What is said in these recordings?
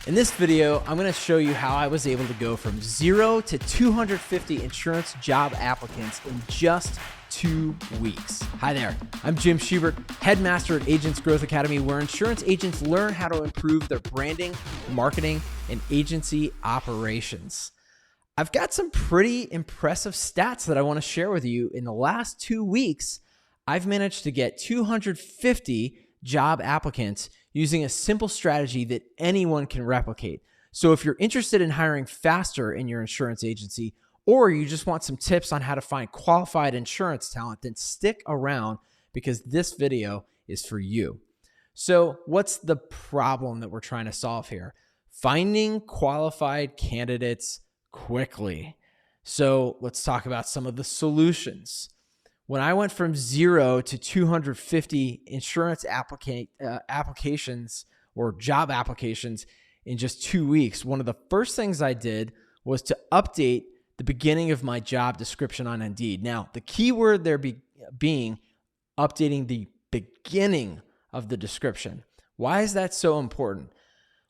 In this video, I'm going to show you how I was able to go from 0 to 250 insurance job applicants in just 2 weeks. Hi there, I'm Jim Schubert, headmaster at Agents Growth Academy, where insurance agents learn how to improve their branding, marketing, and agency operations. I've got some pretty impressive stats that I want to share with you. In the last 2 weeks, I've managed to get 250 job applicants using a simple strategy that anyone can replicate. So if you're interested in hiring faster in your insurance agency, or you just want some tips on how to find qualified insurance talent, then stick around because this video is for you. So what's the problem that we're trying to solve here? Finding qualified candidates quickly. So let's talk about some of the solutions. When I went from 0 to 250 insurance applications or job applications in just 2 weeks, one of the first things I did was to update the beginning of my job description on Indeed. Now, the key word there being updating the beginning of the description. Why is that so important?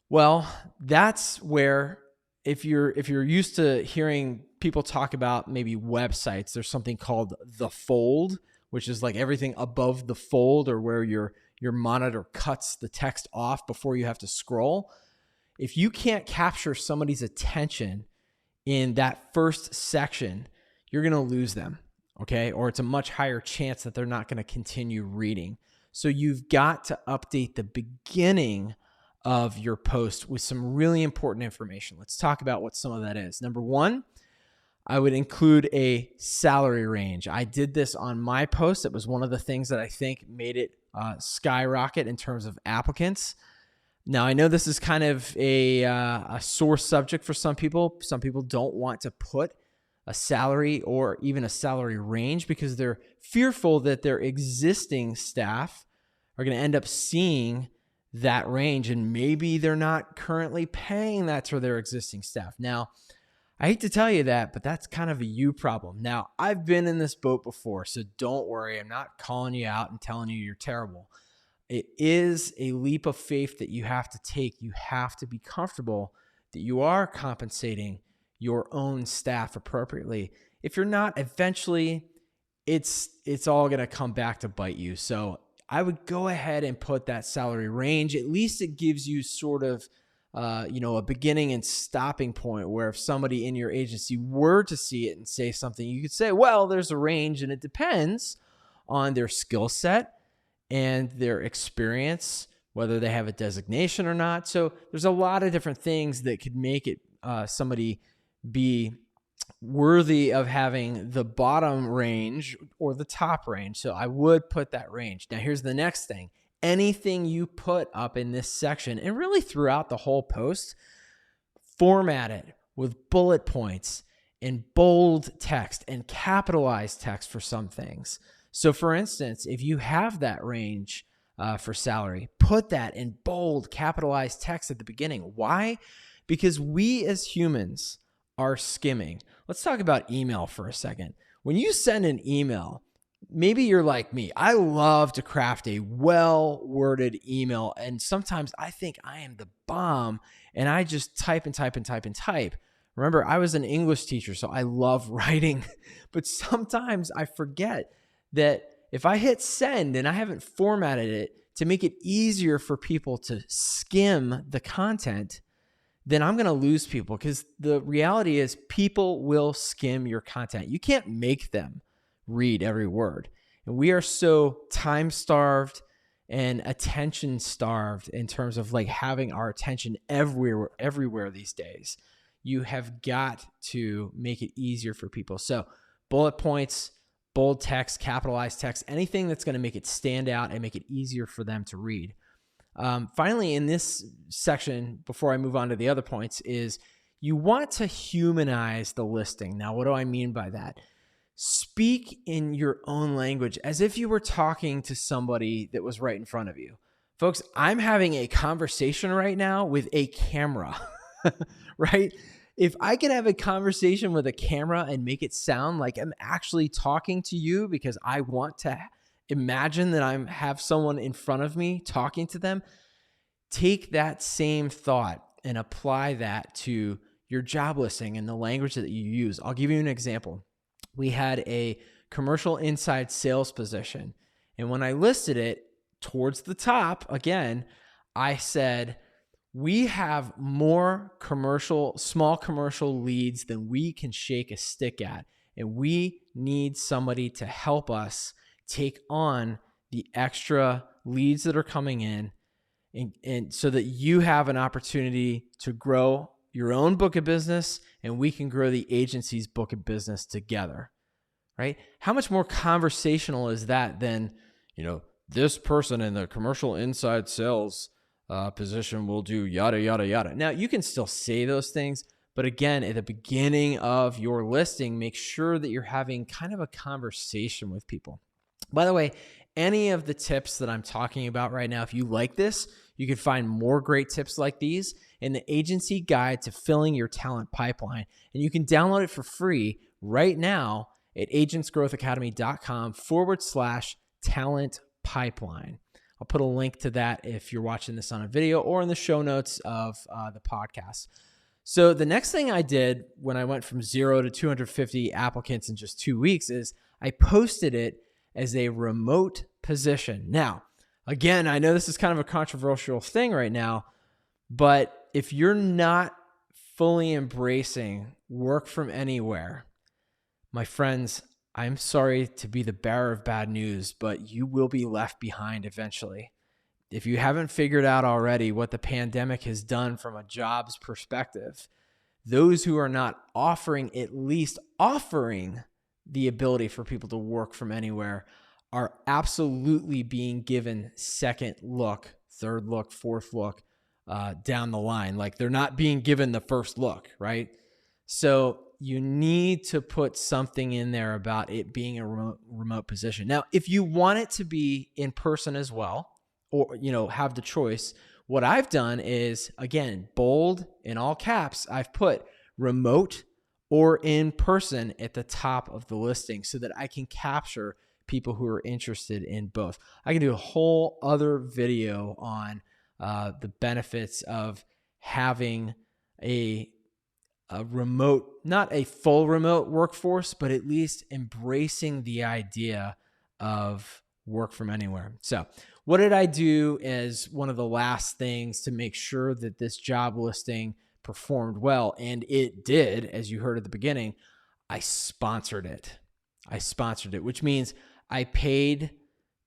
Well, that's where if you're used to hearing people talk about maybe websites, there's something called the fold, which is like everything above the fold or where your monitor cuts the text off before you have to scroll. If you can't capture somebody's attention in that first section, you're going to lose them, okay? Or it's a much higher chance that they're not going to continue reading. So you've got to update the beginning of your post with some really important information. Let's talk about what some of that is. Number one, I would include a salary range. I did this on my post. It was one of the things that I think made it skyrocket in terms of applicants. Now, I know this is kind of a sore subject for some people. Some people don't want to put a salary or even a salary range because they're fearful that their existing staff are going to end up seeing that range, and maybe they're not currently paying that to their existing staff. Now, I hate to tell you that, but that's kind of a you problem. Now, I've been in this boat before, so don't worry. I'm not calling you out and telling you you're terrible. It is a leap of faith that you have to take. You have to be comfortable that you are compensating your own staff appropriately. If you're not, eventually it's all going to come back to bite you. So I would go ahead and put that salary range. At least it gives you sort of a beginning and stopping point where if somebody in your agency were to see it and say something, you could say, well, there's a range and it depends on their skill set and their experience, whether they have a designation or not. So there's a lot of different things that could make it somebody be worthy of having the bottom range or the top range. So I would put that range. Now here's the next thing. Anything you put up in this section and really throughout the whole post, format it with bullet points and bold text and capitalized text for some things. So for instance, if you have that range for salary, put that in bold capitalized text at the beginning. Why? Because we as humans are skimming. Let's talk about email for a second. When you send an email, maybe you're like me. I love to craft a well-worded email, and sometimes I think I am the bomb, and I just type and type and type and type. Remember, I was an English teacher, so I love writing, but sometimes I forget that if I hit send and I haven't formatted it to make it easier for people to skim the content, then I'm going to lose people, because the reality is people will skim your content. You can't make them read every word. And we are so time starved and attention starved in terms of like having our attention everywhere these days. You have got to make it easier for people. So bullet points, bold text, capitalized text, anything that's going to make it stand out and make it easier for them to read. Finally, in this section, before I move on to the other points, is you want to humanize the listing. Now, what do I mean by that? Speak in your own language as if you were talking to somebody that was right in front of you. Folks, I'm having a conversation right now with a camera, right? If I can have a conversation with a camera and make it sound like I'm actually talking to you because I want to imagine that I have someone in front of me talking to them, take that same thought and apply that to your job listing and the language that you use. I'll give you an example. We had a commercial inside sales position. And when I listed it towards the top, again, I said, we have more small commercial leads than we can shake a stick at. And we need somebody to help us take on the extra leads that are coming in, and so that you have an opportunity to grow your own book of business and we can grow the agency's book of business together, right? How much more conversational is that than, this person in the commercial inside sales position will do yada, yada, yada. Now, you can still say those things, but again, at the beginning of your listing, make sure that you're having kind of a conversation with people. By the way, any of the tips that I'm talking about right now, if you like this, you can find more great tips like these in the Agency Guide to Filling Your Talent Pipeline. And you can download it for free right now at agentsgrowthacademy.com/talent pipeline. I'll put a link to that if you're watching this on a video or in the show notes of the podcast. So the next thing I did when I went from 0 to 250 applicants in just 2 weeks is I posted it as a remote position. Now, again, I know this is kind of a controversial thing right now, but if you're not fully embracing work from anywhere, my friends, I'm sorry to be the bearer of bad news, but you will be left behind eventually. If you haven't figured out already what the pandemic has done from a jobs perspective, those who are not at least offering the ability for people to work from anywhere are absolutely being given second look, third look, fourth look down the line. Like, they're not being given the first look, right? So you need to put something in there about it being a remote position. Now, if you want it to be in person as well, or, have the choice, what I've done is, again, bold in all caps, I've put remote or in person at the top of the listing so that I can capture people who are interested in both. I can do a whole other video on the benefits of having a remote, not a full remote workforce, but at least embracing the idea of work from anywhere. So what did I do as one of the last things to make sure that this job listing performed well? And it did, as you heard at the beginning. I sponsored it, which means I paid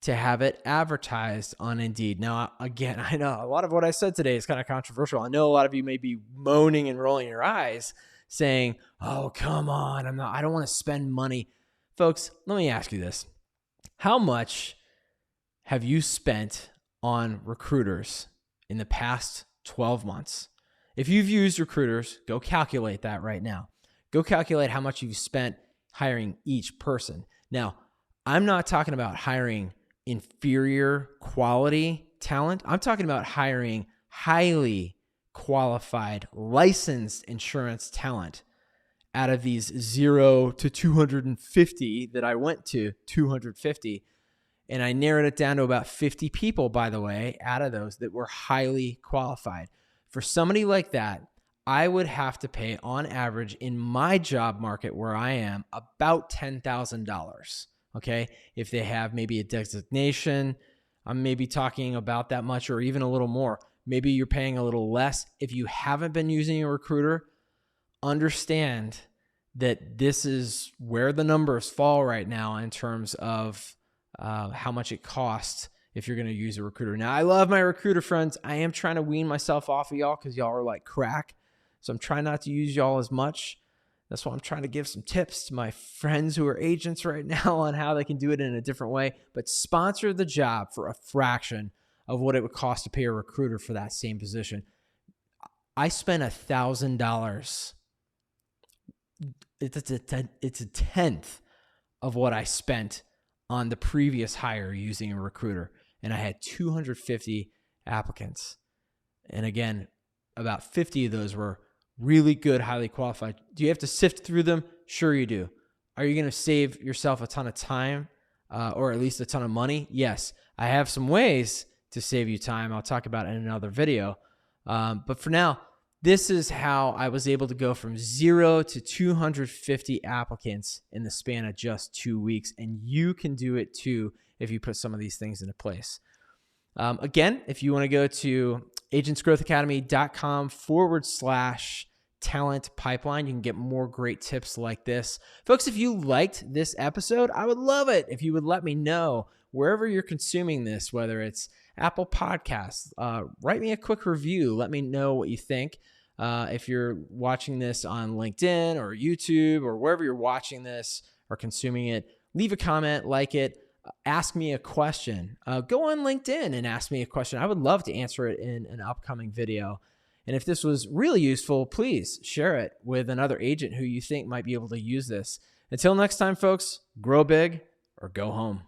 to have it advertised on Indeed. Now, again, I know a lot of what I said today is kind of controversial. I know a lot of you may be moaning and rolling your eyes saying, oh, come on, I don't want to spend money. Folks, let me ask you this. How much have you spent on recruiters in the past 12 months? If you've used recruiters, go calculate that right now. Go calculate how much you've spent hiring each person. Now, I'm not talking about hiring inferior quality talent. I'm talking about hiring highly qualified, licensed insurance talent out of these 0 to 250 that I went to 250. And I narrowed it down to about 50 people, by the way, out of those that were highly qualified. For somebody like that, I would have to pay on average in my job market where I am about $10,000. Okay. If they have maybe a designation, I'm maybe talking about that much or even a little more. Maybe you're paying a little less. If you haven't been using a recruiter, understand that this is where the numbers fall right now in terms of how much it costs if you're going to use a recruiter. Now, I love my recruiter friends. I am trying to wean myself off of y'all because y'all are like crack. So I'm trying not to use y'all as much. That's why I'm trying to give some tips to my friends who are agents right now on how they can do it in a different way. But sponsor the job for a fraction of what it would cost to pay a recruiter for that same position. I spent $1,000. It's a tenth of what I spent on the previous hire using a recruiter. And I had 250 applicants. And again, about 50 of those were really good, highly qualified. Do you have to sift through them? Sure you do. Are you going to save yourself a ton of time or at least a ton of money? Yes. I have some ways to save you time. I'll talk about it in another video. But for now, This is how I was able to go from 0 to 250 applicants in the span of just 2 weeks. And you can do it too if you put some of these things into place. Again, if you want to go to agentsgrowthacademy.com/talent pipeline, you can get more great tips like this. Folks, if you liked this episode, I would love it if you would let me know wherever you're consuming this, whether it's Apple Podcasts, write me a quick review. Let me know what you think. If you're watching this on LinkedIn or YouTube or wherever you're watching this or consuming it, leave a comment, like it, ask me a question. Go on LinkedIn and ask me a question. I would love to answer it in an upcoming video. And if this was really useful, please share it with another agent who you think might be able to use this. Until next time, folks, grow big or go home.